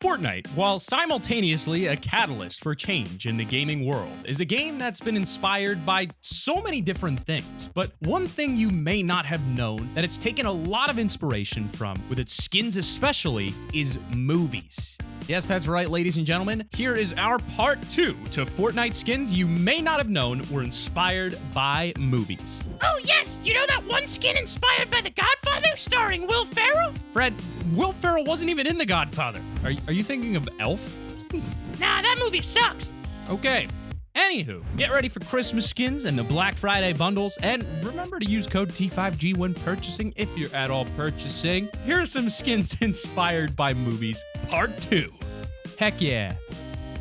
Fortnite, while simultaneously a catalyst for change in the gaming world, is a game that's been inspired by so many different things. But one thing you may not have known that it's taken a lot of inspiration from, with its skins especially, is movies. Yes, that's right, ladies and gentlemen. Here is our part 2 to Fortnite skins you may not have known were inspired by movies. Oh yes, you know that one skin inspired by The Godfather starring Will Ferrell? Fred, Will Ferrell wasn't even in The Godfather. Are you thinking of Elf? Nah, that movie sucks. Okay. Anywho, get ready for Christmas skins and the Black Friday bundles, and remember to use code T5G when purchasing if you're at all purchasing. Here are some skins inspired by movies, part 2. Heck yeah.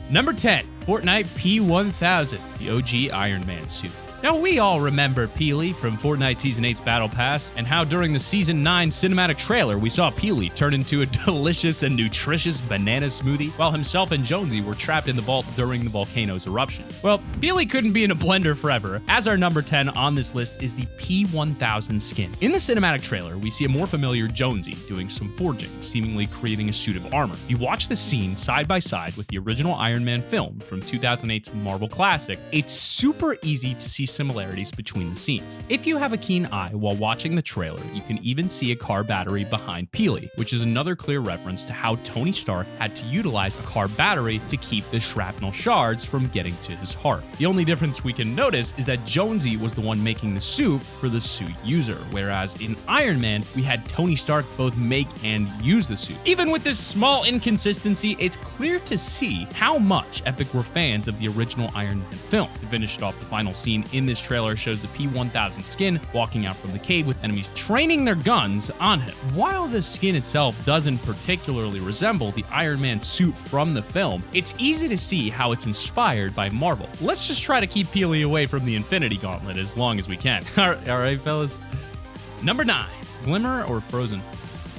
Number 10, Fortnite P1000, the OG Iron Man suit. Now, we all remember Peely from Fortnite Season 8's Battle Pass, and how during the Season 9 cinematic trailer, we saw Peely turn into a delicious and nutritious banana smoothie, while himself and Jonesy were trapped in the vault during the volcano's eruption. Well, Peely couldn't be in a blender forever, as our number 10 on this list is the P1000 skin. In the cinematic trailer, we see a more familiar Jonesy doing some forging, seemingly creating a suit of armor. You watch the scene side by side with the original Iron Man film from 2008's Marvel Classic, it's super easy to see similarities between the scenes. If you have a keen eye while watching the trailer, you can even see a car battery behind Peely, which is another clear reference to how Tony Stark had to utilize a car battery to keep the shrapnel shards from getting to his heart. The only difference we can notice is that Jonesy was the one making the suit for the suit user, whereas in Iron Man, we had Tony Stark both make and use the suit. Even with this small inconsistency, it's clear to see how much Epic were fans of the original Iron Man film. To finish off the final scene in this trailer shows the P1000 skin walking out from the cave with enemies training their guns on him. While the skin itself doesn't particularly resemble the Iron Man suit from the film, it's easy to see how it's inspired by Marvel. Let's just try to keep Peely away from the Infinity Gauntlet as long as we can. All right, fellas. Number 9, Glimmer or Frozen.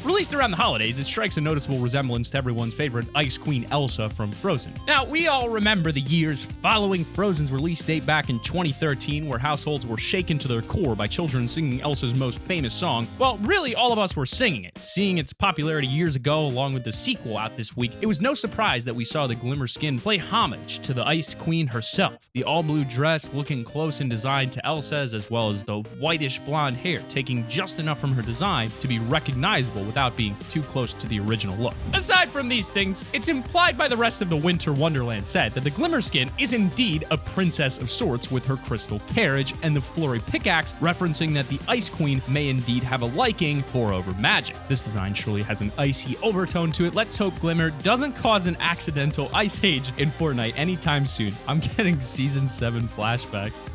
Released around the holidays, it strikes a noticeable resemblance to everyone's favorite Ice Queen Elsa from Frozen. Now, we all remember the years following Frozen's release date back in 2013, where households were shaken to their core by children singing Elsa's most famous song. Well, really, all of us were singing it. Seeing its popularity years ago, along with the sequel out this week, it was no surprise that we saw the Glimmer skin play homage to the Ice Queen herself. The all-blue dress looking close in design to Elsa's, as well as the whitish blonde hair, taking just enough from her design to be recognizable without being too close to the original look. Aside from these things, it's implied by the rest of the Winter Wonderland set that the Glimmer skin is indeed a princess of sorts with her crystal carriage and the flurry pickaxe, referencing that the Ice Queen may indeed have a liking for over magic. This design surely has an icy overtone to it. Let's hope Glimmer doesn't cause an accidental ice age in Fortnite anytime soon. I'm getting Season 7 flashbacks.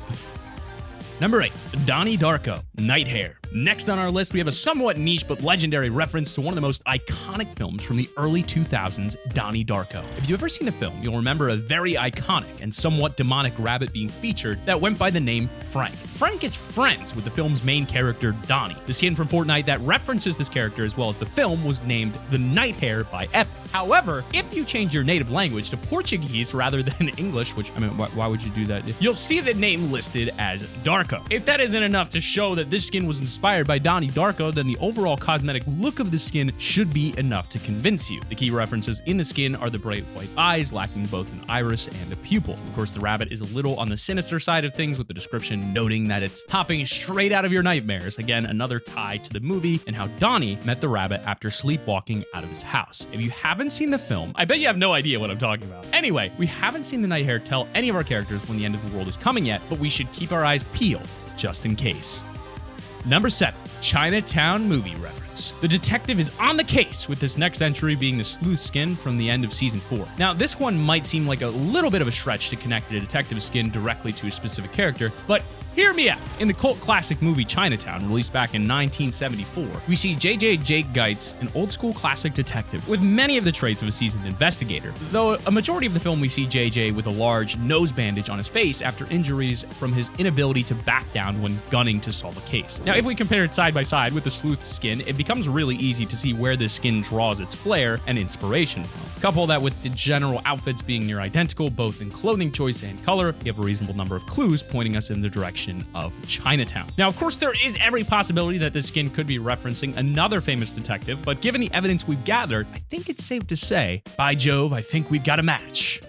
Number 8, Donnie Darko, Night Hair. Next on our list, we have a somewhat niche but legendary reference to one of the most iconic films from the early 2000s, Donnie Darko. If you've ever seen the film, you'll remember a very iconic and somewhat demonic rabbit being featured that went by the name Frank. Frank is friends with the film's main character, Donnie. The skin from Fortnite that references this character as well as the film was named The Night Hair by Epic. However, if you change your native language to Portuguese rather than English, which, I mean, why would you do that? You'll see the name listed as Darko. If that isn't enough to show that this skin was inspired by Donnie Darko, then the overall cosmetic look of the skin should be enough to convince you. The key references in the skin are the bright white eyes, lacking both an iris and a pupil. Of course, the rabbit is a little on the sinister side of things, with the description noting that it's hopping straight out of your nightmares. Again, another tie to the movie and how Donnie met the rabbit after sleepwalking out of his house. If you haven't seen the film, I bet you have no idea what I'm talking about. Anyway, we haven't seen the Night Hair tell any of our characters when the end of the world is coming yet, but we should keep our eyes peeled just in case. Number 7, Chinatown movie reference. The detective is on the case, with this next entry being the sleuth skin from the end of Season 4. Now, this one might seem like a little bit of a stretch to connect the detective skin directly to a specific character, but hear me out. In the cult classic movie Chinatown, released back in 1974, we see J.J. Jake Geitz, an old-school classic detective with many of the traits of a seasoned investigator. Though a majority of the film we see J.J. with a large nose bandage on his face after injuries from his inability to back down when gunning to solve a case. Now, if we compare it side by side with the sleuth skin, it becomes really easy to see where this skin draws its flair and inspiration from. Couple that with the general outfits being near identical, both in clothing choice and color, you have a reasonable number of clues pointing us in the direction of Chinatown. Now, of course, there is every possibility that this skin could be referencing another famous detective, but given the evidence we've gathered, I think it's safe to say, by Jove, I think we've got a match.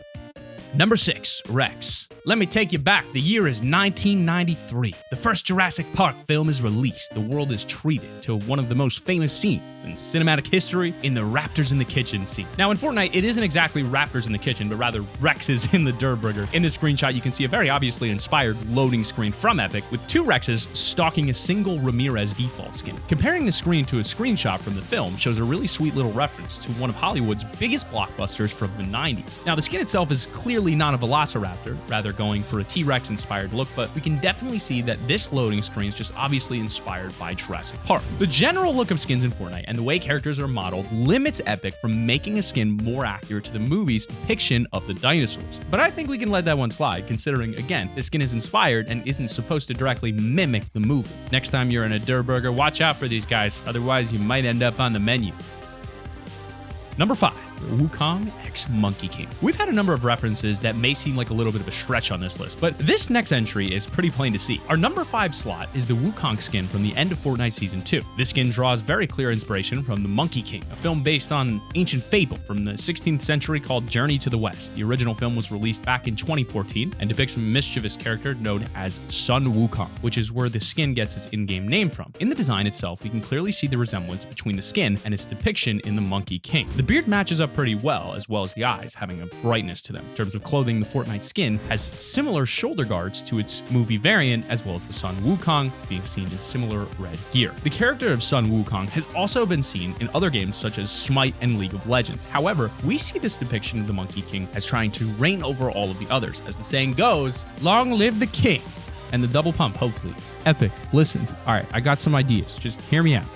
Number 6, Rex. Let me take you back. The year is 1993. The first Jurassic Park film is released. The world is treated to one of the most famous scenes in cinematic history in the Raptors in the Kitchen scene. Now, in Fortnite, it isn't exactly Raptors in the Kitchen, but rather Rexes in the Durburger. In this screenshot, you can see a very obviously inspired loading screen from Epic with 2 Rexes stalking a single Ramirez default skin. Comparing the screen to a screenshot from the film shows a really sweet little reference to one of Hollywood's biggest blockbusters from the 90s. Now, the skin itself is clearly not a Velociraptor, rather going for a T-Rex inspired look, but we can definitely see that this loading screen is just obviously inspired by Jurassic Park. The general look of skins in Fortnite and the way characters are modeled limits Epic from making a skin more accurate to the movie's depiction of the dinosaurs. But I think we can let that one slide, considering, again, this skin is inspired and isn't supposed to directly mimic the movie. Next time you're in a Durburger, watch out for these guys, otherwise you might end up on the menu. Number 5. Wukong x Monkey King. We've had a number of references that may seem like a little bit of a stretch on this list, but this next entry is pretty plain to see. Our number 5 slot is the Wukong skin from the end of Fortnite Season 2. This skin draws very clear inspiration from the Monkey King, a film based on ancient fable from the 16th century called Journey to the West. The original film was released back in 2014 and depicts a mischievous character known as Sun Wukong, which is where the skin gets its in-game name from. In the design itself, we can clearly see the resemblance between the skin and its depiction in the Monkey King. The beard matches up pretty well as the eyes, having a brightness to them. In terms of clothing, the Fortnite skin has similar shoulder guards to its movie variant, as well as the Sun Wukong being seen in similar red gear. The character of Sun Wukong has also been seen in other games such as Smite and League of Legends. However, we see this depiction of the Monkey King as trying to reign over all of the others. As the saying goes, long live the king! And the double pump, hopefully. Epic, listen. Alright, I got some ideas. Just hear me out.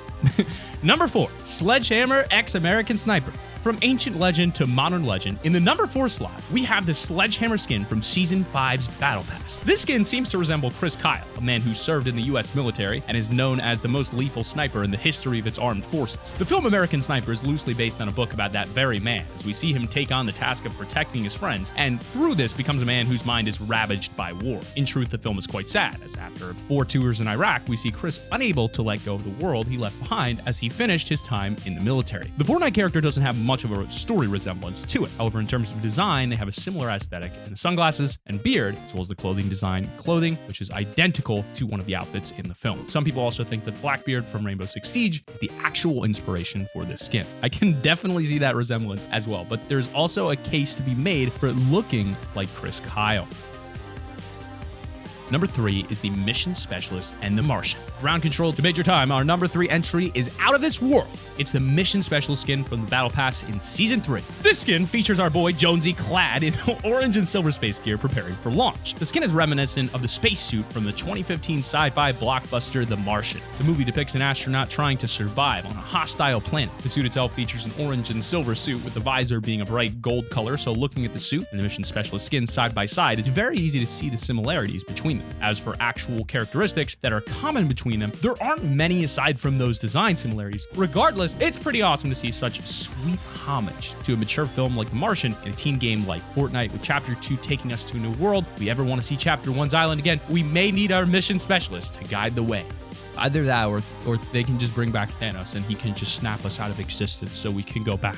Number 4, Sledgehammer x American Sniper. From ancient legend to modern legend, in the number 4 slot, we have the Sledgehammer skin from Season 5's Battle Pass. This skin seems to resemble Chris Kyle, a man who served in the US military and is known as the most lethal sniper in the history of its armed forces. The film American Sniper is loosely based on a book about that very man, as we see him take on the task of protecting his friends, and through this becomes a man whose mind is ravaged by war. In truth, the film is quite sad, as after 4 tours in Iraq, we see Chris unable to let go of the world he left behind as he finished his time in the military. The Fortnite character doesn't have much of a story resemblance to it. However, in terms of design, they have a similar aesthetic in the sunglasses and beard, as well as the clothing design, which is identical to one of the outfits in the film. Some people also think that Blackbeard from Rainbow Six Siege is the actual inspiration for this skin. I can definitely see that resemblance as well, but there's also a case to be made for it looking like Chris Kyle. Number 3 is the Mission Specialist and the Martian. Ground control to Major Time, our number 3 entry is out of this world. It's the Mission Specialist skin from the Battle Pass in Season 3. This skin features our boy Jonesy clad in orange and silver space gear preparing for launch. The skin is reminiscent of the spacesuit from the 2015 sci-fi blockbuster The Martian. The movie depicts an astronaut trying to survive on a hostile planet. The suit itself features an orange and silver suit with the visor being a bright gold color, so looking at the suit and the Mission Specialist skin side by side, it's very easy to see the similarities between them. As for actual characteristics that are common between them, there aren't many aside from those design similarities. Regardless, it's pretty awesome to see such sweet homage to a mature film like The Martian in a teen game like Fortnite, with Chapter 2 taking us to a new world. If we ever want to see Chapter 1's island again, we may need our Mission Specialist to guide the way. Either that or they can just bring back Thanos and he can just snap us out of existence so we can go back.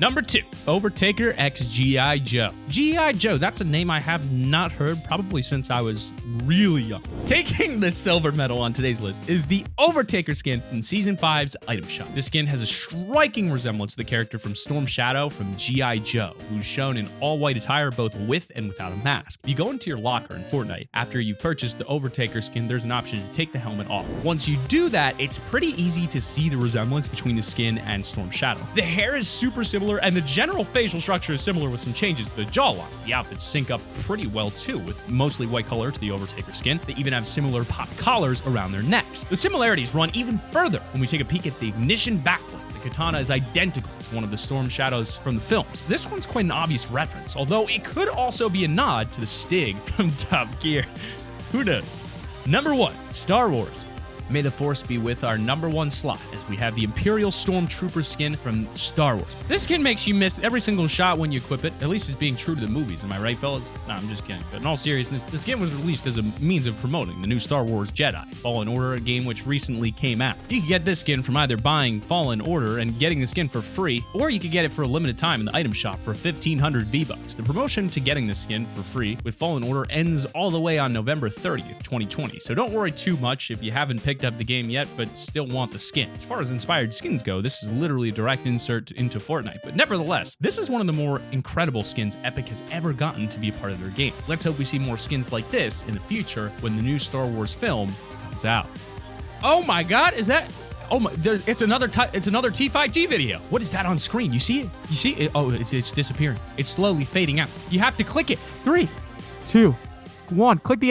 Number 2, Overtaker x G.I. Joe. G.I. Joe, that's a name I have not heard probably since I was really young. Taking the silver medal on today's list is the Overtaker skin from Season 5's item shop. This skin has a striking resemblance to the character from Storm Shadow from G.I. Joe, who's shown in all-white attire both with and without a mask. If you go into your locker in Fortnite, after you've purchased the Overtaker skin, there's an option to take the helmet off. Once you do that, it's pretty easy to see the resemblance between the skin and Storm Shadow. The hair is super similar, and the general facial structure is similar with some changes to the jawline. The outfits sync up pretty well too, with mostly white color to the Overtaker skin. They even have similar pop collars around their necks. The similarities run even further when we take a peek at the ignition backplate. The katana is identical to one of the Storm Shadows from the films. This one's quite an obvious reference, although it could also be a nod to the Stig from Top Gear. Who knows? Number 1, Star Wars. May the Force be with our #1 slot as we have the Imperial Stormtrooper skin from Star Wars. This skin makes you miss every single shot when you equip it. At least it's being true to the movies. Am I right, fellas? Nah, I'm just kidding. But in all seriousness, the skin was released as a means of promoting the new Star Wars Jedi Fallen Order, a game which recently came out. You can get this skin from either buying Fallen Order and getting the skin for free, or you could get it for a limited time in the item shop for 1,500 V-Bucks. The promotion to getting the skin for free with Fallen Order ends all the way on November 30th, 2020. So don't worry too much if you haven't picked up the game yet, but still want the skin. As far as inspired skins go, this is literally a direct insert into Fortnite. But nevertheless, this is one of the more incredible skins Epic has ever gotten to be a part of their game. Let's hope we see more skins like this in the future when the new Star Wars film comes out. Oh my God, is that? Oh my, it's another T5G video. What is that on screen? You see it? You see it? Oh, it's disappearing. It's slowly fading out. You have to click it. 3, 2, 1. Click the